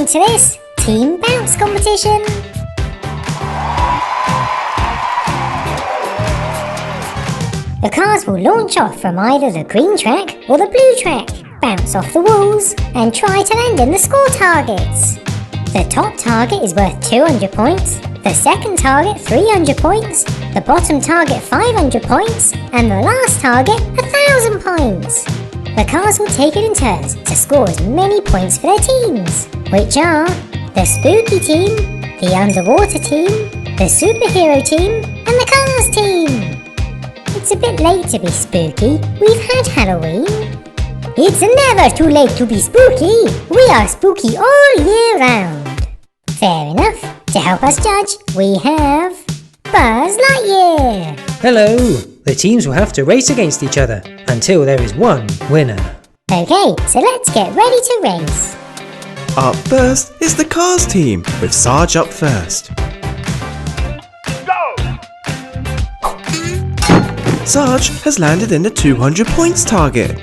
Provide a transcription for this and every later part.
welcome to this Team Bounce competition. The cars will launch off from either the green track or the blue track, bounce off the walls and try to land in the score targets. The top target is worth 200 points, the second target 300 points, the bottom target 500 points and the last target 1000 points. The cars will take it in turns to score as many points for their teams, which are the Spooky Team, the Underwater Team, the Superhero Team and the Cars Team. It's a bit late to be spooky. We've had Halloween. It's never too late to be spooky. We are spooky all year round. Fair enough. To help us judge, we have Buzz Lightyear. Hello! The teams will have to race against each other until there is one winner. Okay, so let's get ready to race. Up first is the Cars team, with Sarge up first. Sarge has landed in the 200 points target.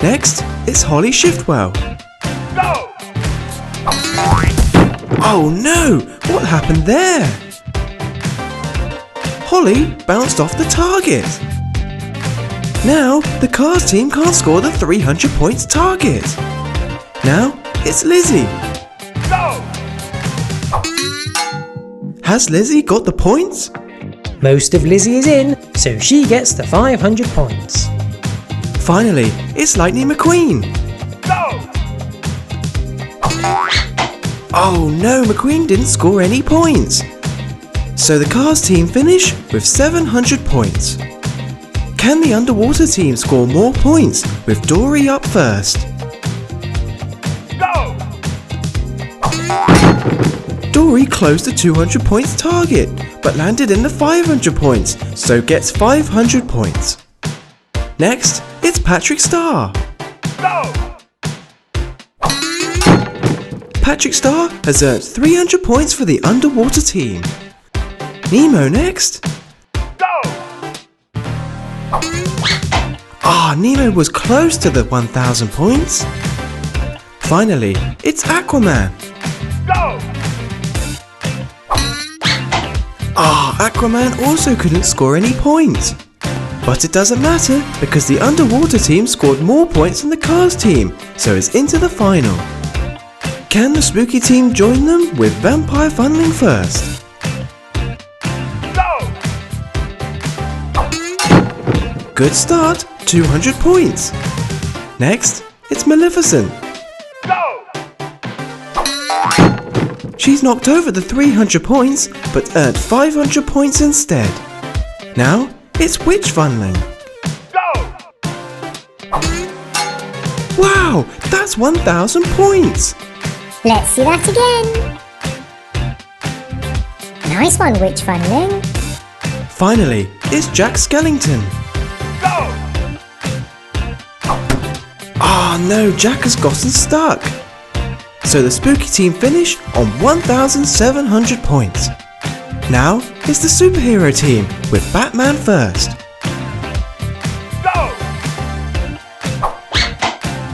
Next, it's Holly Shiftwell. Go! Oh no! What happened there? Holly bounced off the target. Now, the Cars team can't score the 300 points target. Now, it's Lizzie. Go! Has Lizzie got the points? Most of Lizzie is in, so she gets the 500 points. Finally, it's Lightning McQueen. Go! Oh no, McQueen didn't score any points. So the Cars team finish with 700 points. Can the Underwater team score more points with Dory up first? Go! Dory closed the 200 points target, but landed in the 500 points, so gets 500 points. Next, it's Patrick Star. Go! Patrick Star has earned 300 points for the Underwater team. Nemo next. Go! Nemo was close to the 1000 points. Finally, it's Aquaman. Go! Aquaman also couldn't score any points. But it doesn't matter because the Underwater team scored more points than the Cars team, so it's into the final. Can the Spooky team join them with Vampire Funling first? Good start, 200 points. Next, it's Maleficent. Go! She's knocked over the 300 points, but earned 500 points instead. Now, it's Witch Funling. Go! Wow, that's 1000 points. Let's see that again. Nice one, Witch Funling. Finally, it's Jack Skellington. Go! No, Jack has gotten stuck. So the Spooky team finish on 1700 points. Now it's the Superhero team with Batman first. Go!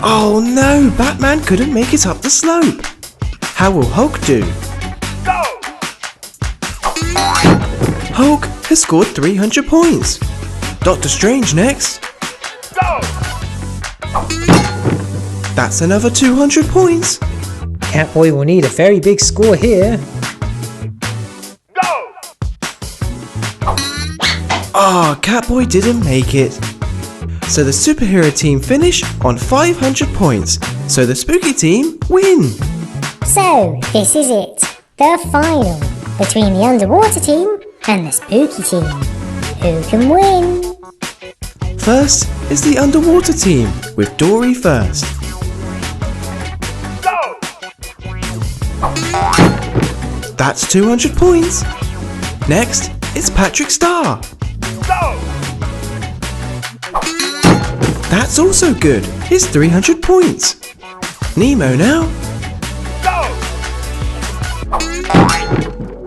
Oh no, Batman couldn't make it up the slope. How will Hulk do? Go! Hulk has scored 300 points. Doctor Strange next. Go! That's another 200 points. Catboy will need a very big score here. Go! Catboy didn't make it. So the Superhero team finish on 500 points. So the Spooky team win. So, this is it. The final between the Underwater team and the Spooky team. Who can win? First is the Underwater team with Dory first. Go! That's 200 points. Next, it's Patrick Star. Go! That's also good. It's 300 points. Nemo now. Go!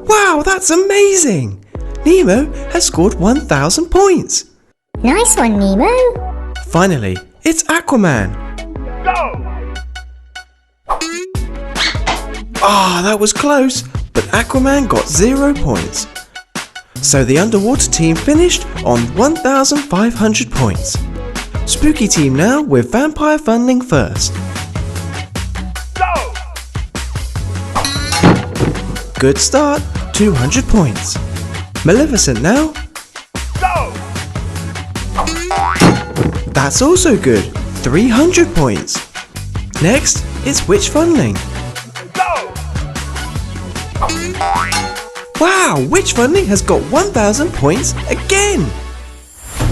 Wow, that's amazing. Nemo has scored 1000 points. Nice one, Nemo. Finally, it's Aquaman. Go! That was close, but Aquaman got 0 points. So the underwater team finished on 1,500 points. Spooky team now with Vampire Funling first. Go! Good start, 200 points. Maleficent now. Go! That's also good, 300 points. Next is Witch Funling. Go! Wow, Witch Funling has got 1,000 points again!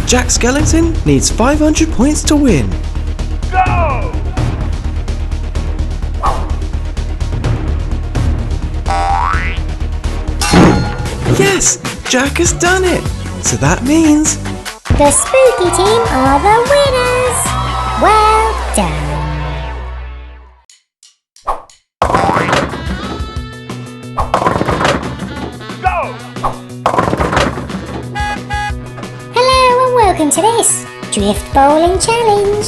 Jack Skellington needs 500 points to win. Go! Yes, Jack has done it! So that means The spooky team are the winners! Well done! Go! Hello and welcome to this Drift Bowling Challenge!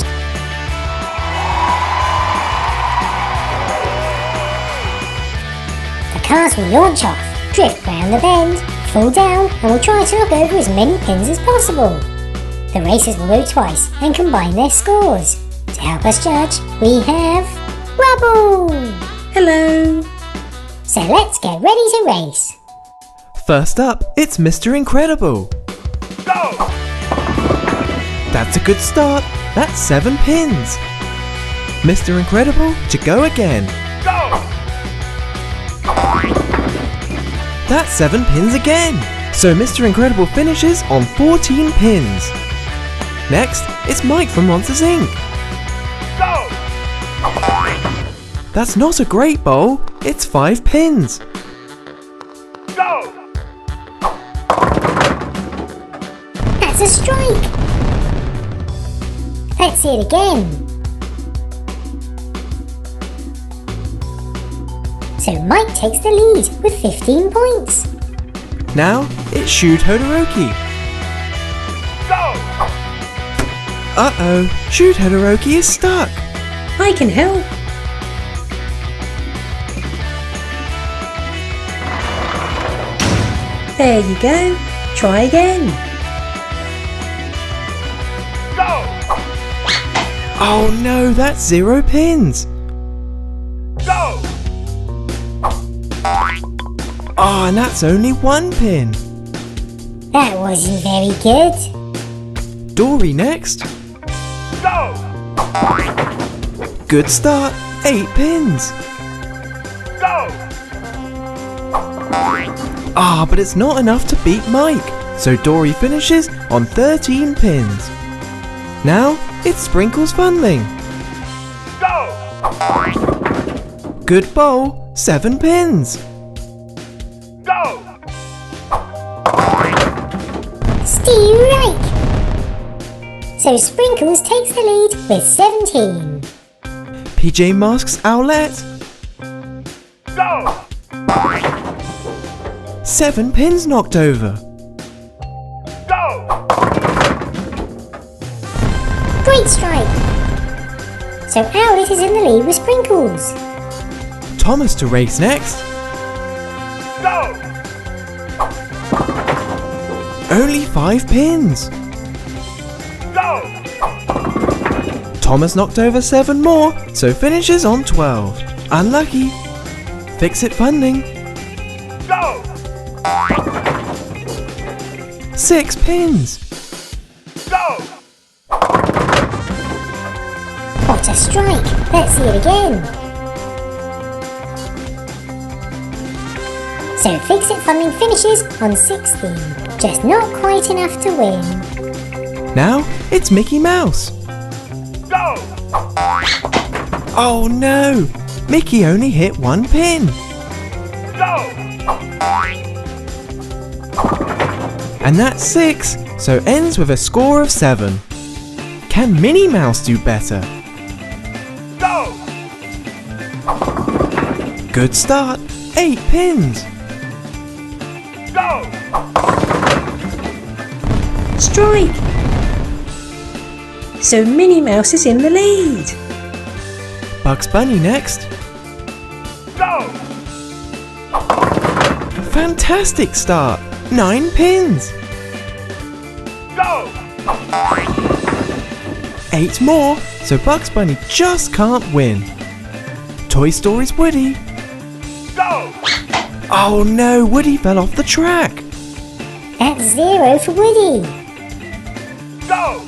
The cars will launch off, drift round the bend, fall down and will try to knock over as many pins as possible. The racers will go twice and combine their scores. To help us judge, we have Rubble! Hello! So let's get ready to race. first up, it's Mr. Incredible. Go! That's a good start. That's 7 pins. Mr. Incredible to go again. Go! That's 7 pins again. So Mr. Incredible finishes on 14 pins. Next, it's Mike from Monsters Inc. Go! That's not a great bowl. It's 5 pins. Go! That's a strike! Let's see it again. So Mike takes the lead with 15 points. Now, it's Shu Todoroki. Go! Uh-oh, Shu Todoroki is stuck. I can help! There you go. Try again. Go! Oh no, that's 0 pins. Go! And that's only 1 pin. That wasn't very good. Dory next. Go! Good start, 8 pins. Go! But it's not enough to beat Mike, so Dory finishes on 13 pins. Now, it's Sprinkles Funling. Go! Good bowl, 7 pins. Go! Steve Reich! So Sprinkles takes the lead with 17. PJ Masks Owlette. Go! 7 pins knocked over. Go! Great strike! So Owlet is in the lead with Sprinkles. Thomas to race next. Go! Only 5 pins. Go! Thomas knocked over 7 more, so finishes on 12. Unlucky. Fix It Funding. Go! 6 pins. Go! What a strike! Let's see it again. So Fix It Funding finishes on 16. Just not quite enough to win. Now it's Mickey Mouse. Go! Oh no! Mickey only hit 1 pin. Go! And that's 6, so ends with a score of 7. Can Minnie Mouse do better? Go! Good start, 8 pins. Go! Strike! So Minnie Mouse is in the lead. Bugs Bunny next. Go! Fantastic start! 9 pins! Go! 8 more, so Bugs Bunny just can't win. Toy Story's Woody. Go! Oh no, Woody fell off the track. That's 0 for Woody. Go!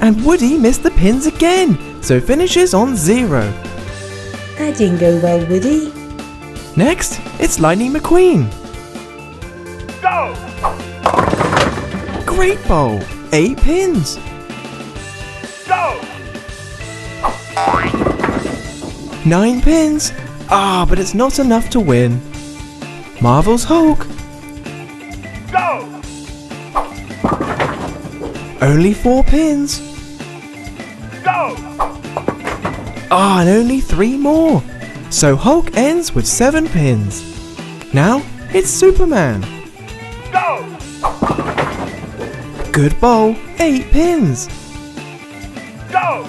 And Woody missed the pins again, so finishes on 0. That didn't go well, Woody. Next, it's Lightning McQueen. Go! Great bowl, 8 pins. Go! 9 pins. But it's not enough to win. Marvel's Hulk. Go! Only 4 pins. Go! And only 3 more. So Hulk ends with 7 pins. Now it's Superman. Go! Good bowl, 8 pins. Go!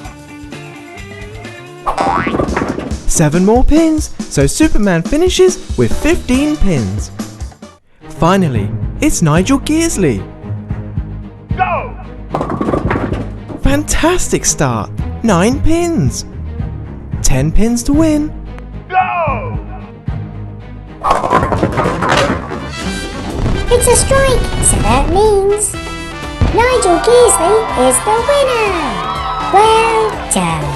7 more pins, so Superman finishes with 15 pins. Finally, it's Nigel Gearsley. Go! Fantastic start, 9 pins. 10 pins to win. Go! It's a strike, so that means Nigel Gearsley is the winner. Well done.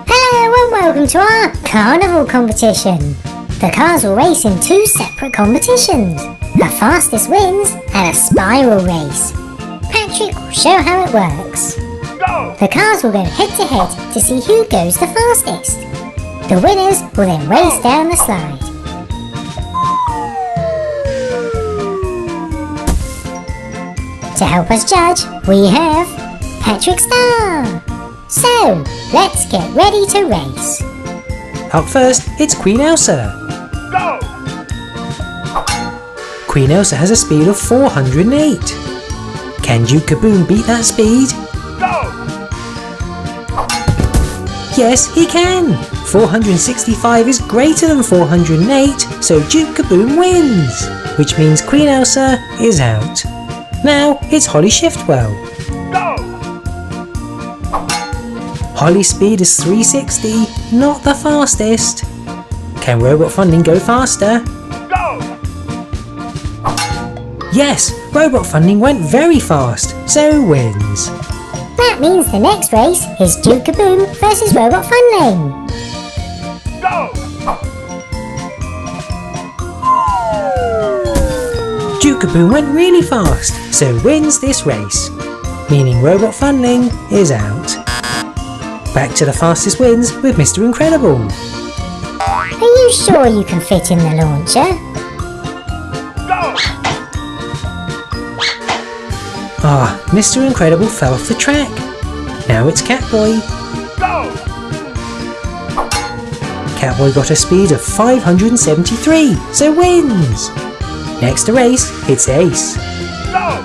Hello and welcome to our Carnival Competition. The cars will race in 2 separate competitions. The fastest wins and a spiral race. Patrick will show how it works. Go! The cars will go head to head to see who goes the fastest. The winners will then race down the slide. To help us judge, we have Patrick Star. So, let's get ready to race. Up first, it's Queen Elsa. Go! Queen Elsa has a speed of 408. Can Duke Kaboom beat that speed? Go! Yes, he can! 465 is greater than 408, so Duke Kaboom wins! Which means Queen Elsa is out. Now it's Holly Shiftwell. Go! Holly's speed is 360, not the fastest. Can Robot Funding go faster? Go! Yes, Robot Funding went very fast, so wins. That means the next race is Duke Kaboom versus Robot Funling. Go! Duke Kaboom went really fast, so wins this race, meaning Robot Funling is out. Back to the fastest wins with Mr. Incredible. Are you sure you can fit in the launcher? Go! Mr. Incredible fell off the track. Now it's Catboy. Go! Catboy got a speed of 573, so wins. Next to race, it's Ace. Go!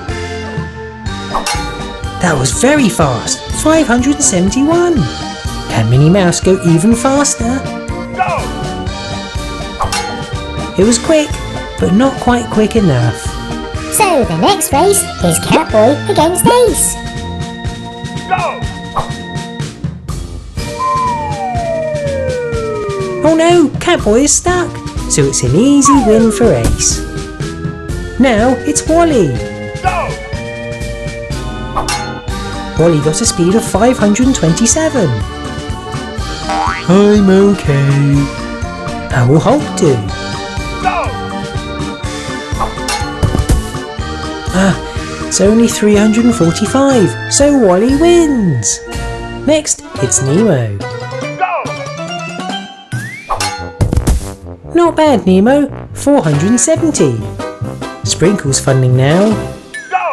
That was very fast, 571. Can Minnie Mouse go even faster? Go! It was quick, but not quite quick enough. So the next race is Catboy against Ace. Go! Oh no, Catboy is stuck, so it's an easy win for Ace. Now it's Wally. Go! Wally got a speed of 527. I'm okay. How will Hulk do? Go! It's only 345, so Wally wins. Next, it's Nemo. Go! Not bad, Nemo, 470. Sprinkles Funding now. Go!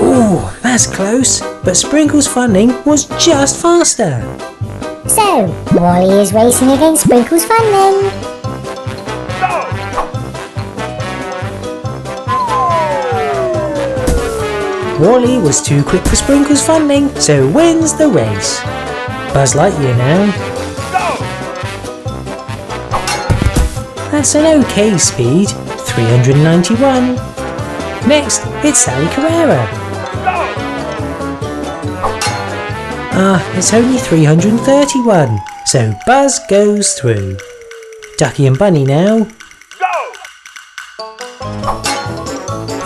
Ooh, that's close, but Sprinkles Funding was just faster. So, Wally is racing against Sprinkles Funling. Go! Wally was too quick for Sprinkle's Funling, so wins the race. Buzz Lightyear now. Go! That's an okay speed, 391. Next, it's Sally Carrera. Go! It's only 331, so Buzz goes through. Ducky and Bunny now. Go!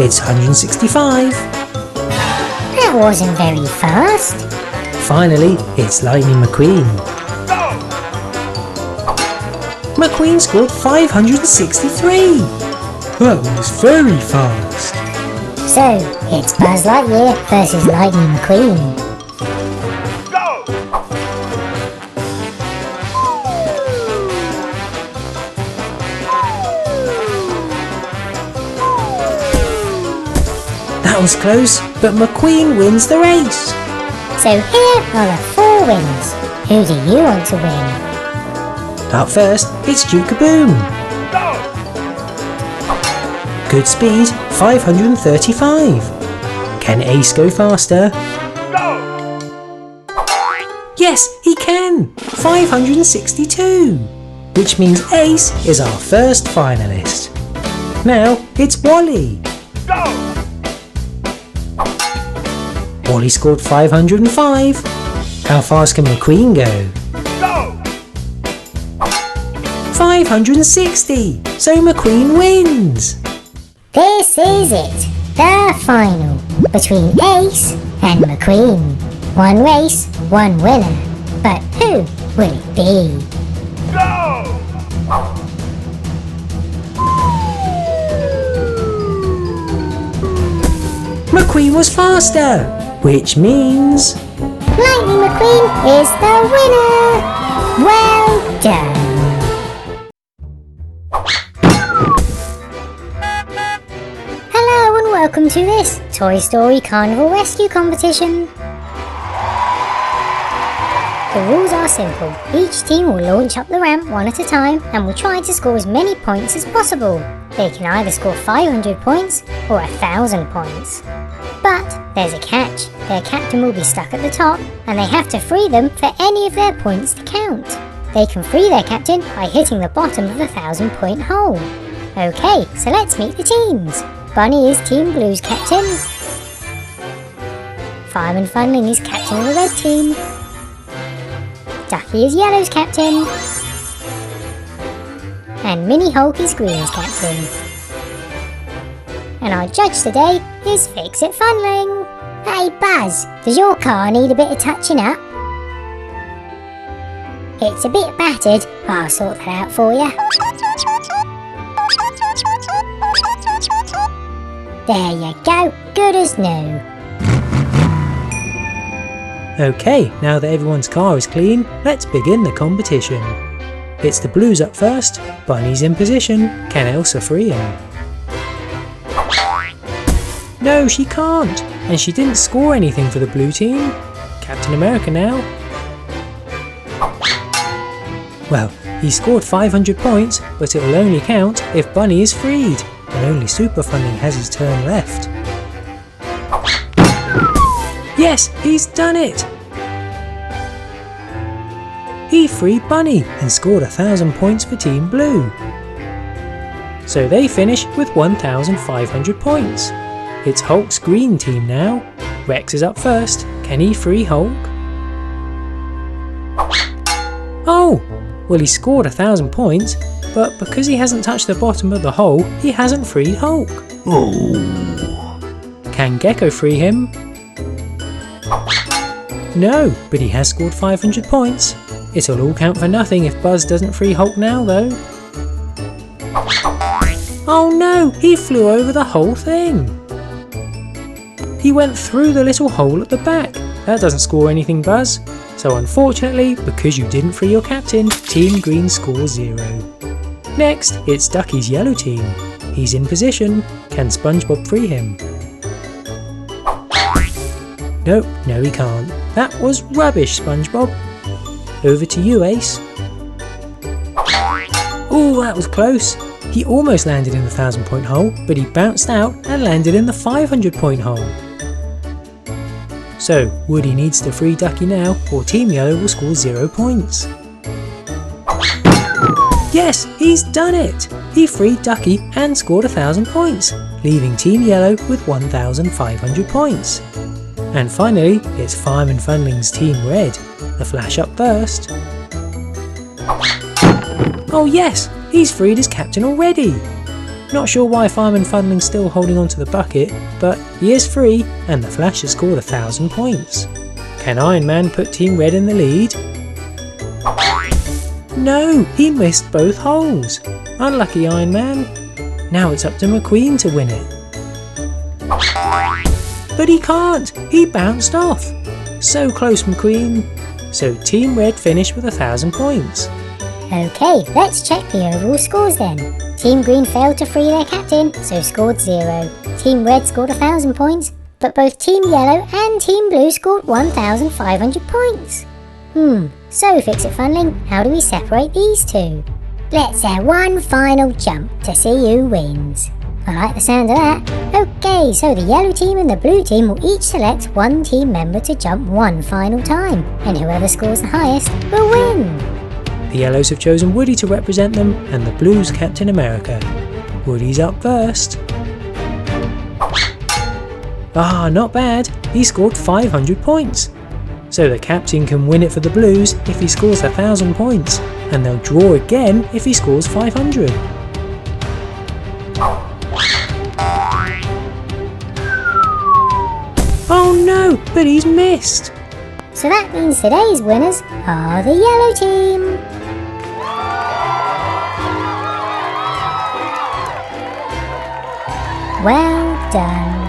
It's 165. That wasn't very fast. Finally, it's Lightning McQueen. Go! McQueen scored 563. That was very fast. So, it's Buzz Lightyear versus Lightning McQueen. Go! That was close, but McQueen wins the race. So here are the 4 wins. Who do you want to win? Up first, it's Duke Kaboom. Go! Good speed, 535. Can Ace go faster? Go! Yes, he can! 562. Which means Ace is our first finalist. Now, it's Wally. Go! Wally scored 505. How fast can McQueen go? Go! 560. So McQueen wins. This is it. The final between Ace and McQueen. 1 race, 1 winner. But who will it be? Go! McQueen was faster, which means Lightning McQueen is the winner! Well done! Hello and welcome to this Toy Story Carnival Rescue Competition. The rules are simple. Each team will launch up the ramp one at a time and will try to score as many points as possible. They can either score 500 points or 1,000 points. But there's a catch. Their captain will be stuck at the top and they have to free them for any of their points to count. They can free their captain by hitting the bottom of the 1,000-point hole. Okay, so let's meet the teams. Bunny is Team Blue's captain. Fireman Funling is captain of the red team. Ducky is Yellow's captain. And Minnie Hulk is Green's captain. And our judge today is Fix-It Funling. Hey Buzz, does your car need a bit of touching up? It's a bit battered, but I'll sort that out for you. There you go, good as new. okay, now that everyone's car is clean, let's begin the competition. It's the Blues up first. Bunny's in position. Can Elsa free him? No, she can't, and she didn't score anything for the blue team. Captain America now. Well, he scored 500 points, but it will only count if Bunny is freed, and only Super Funling has his turn left. Yes, he's done it! He freed Bunny and scored 1,000 points for Team Blue. So they finish with 1,500 points. It's Hulk's green team now. Rex is up first. Can he free Hulk? Oh! Well, he scored 1,000 points, but because he hasn't touched the bottom of the hole, he hasn't freed Hulk. Oh. Can Gecko free him? No, but he has scored 500 points. It'll all count for nothing if Buzz doesn't free Hulk now, though. Oh no, he flew over the whole thing. He went through the little hole at the back. That doesn't score anything, Buzz. So unfortunately, because you didn't free your captain, Team Green scores 0. Next, it's Ducky's yellow team. He's in position. Can SpongeBob free him? Nope, no he can't. That was rubbish, SpongeBob. Over to you, Ace. Oh, that was close. He almost landed in the 1,000-point hole, but he bounced out and landed in the 500-point hole. So Woody needs to free Ducky now or Team Yellow will score 0 points. Yes, he's done it! He freed Ducky and scored 1,000 points, leaving Team Yellow with 1,500 points. And finally, it's Fireman Funlings Team Red. The Flash up first. Oh yes, he's freed his captain already! Not sure why Fireman Funling's still holding onto the bucket, but he is free and the Flash has scored 1,000 points. Can Iron Man put Team Red in the lead? No, he missed both holes. Unlucky Iron Man. Now it's up to McQueen to win it. But he can't, he bounced off. So close, McQueen. So Team Red finished with 1,000 points. Okay, let's check the overall scores then. Team Green failed to free their captain, so scored 0. Team Red scored 1,000 points, but both Team Yellow and Team Blue scored 1,500 points. So Fix-It Funling, how do we separate these two? Let's have one final jump to see who wins. I like the sound of that. Okay, so the yellow team and the blue team will each select one team member to jump one final time, and whoever scores the highest will win. The Yellows have chosen Woody to represent them and the Blues Captain America. Woody's up first. Ah, not bad. He scored 500 points. So the captain can win it for the Blues if he scores 1,000 points, and they'll draw again if he scores 500. Oh no, but he's missed. So that means today's winners are the yellow team. Well done.